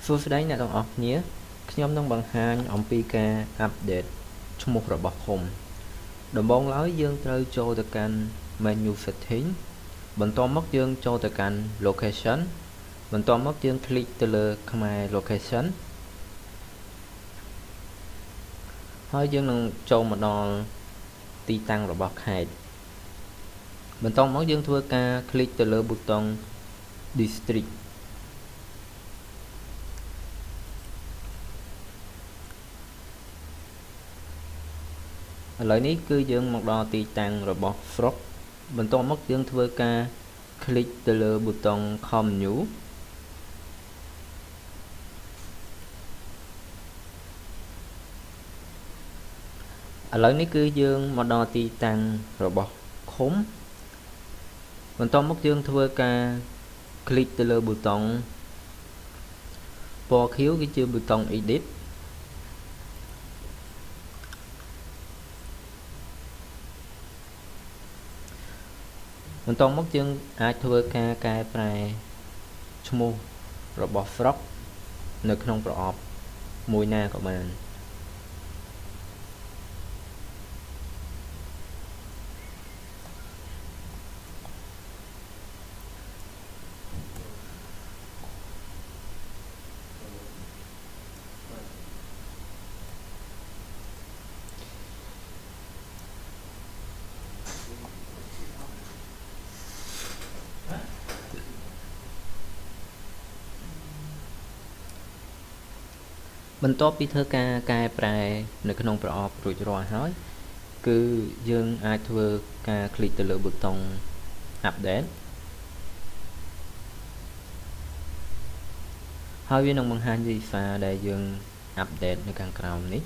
សួស្តីអ្នកទាំងអស់គ្នាខ្ញុំនឹងបង្ហាញអំពីការអាប់ដេតឈ្មោះរបស់ឃុំដំបូងឡើយយើងត្រូវចូលទៅកាន់ menu setting បន្ទាប់មកយើងចូលទៅកាន់ location បន្ទាប់មកយើងคลิกទៅលើខ្មែរ location ហើយយើងនឹងចូលមកដល់ទីតាំងរបស់ខេត្តបន្ទាប់មកយើងធ្វើការคลิกទៅលើប៊ូតុង districtឥឡូវនេះគឺយើងមកដល់ទីតាំងរបស់ស្រុកបន្ទាប់មកយើងធ្វើការคลิกទៅលើប៊ូតុង Commune ឥឡូវនេះគឺយើងមកដល់ទីតាំងរបស់ឃុំបន្ទាប់មកយើងធ្វើការคลิกទៅលើប៊ូតុងពណ៌ខៀវគឺជាប៊ូតុង Editបន្ទាប់មកយើងអាចធ្វើការកែប្រែឈ្មោះរបស់ស្រុកនៅក្នុងប្រអប់មួយណាក៏បានបន្ទាប់ពីធ្វើការកែប្រែនៅក្នុងប្រអប់រួចរាល់ហើយគឺយើងអាចធ្វើការคลิกទៅលើប៊ូតុង Update ហើយវានឹងបង្ហាញវីសាដែលយើង Update នៅខាងក្រោមនេះ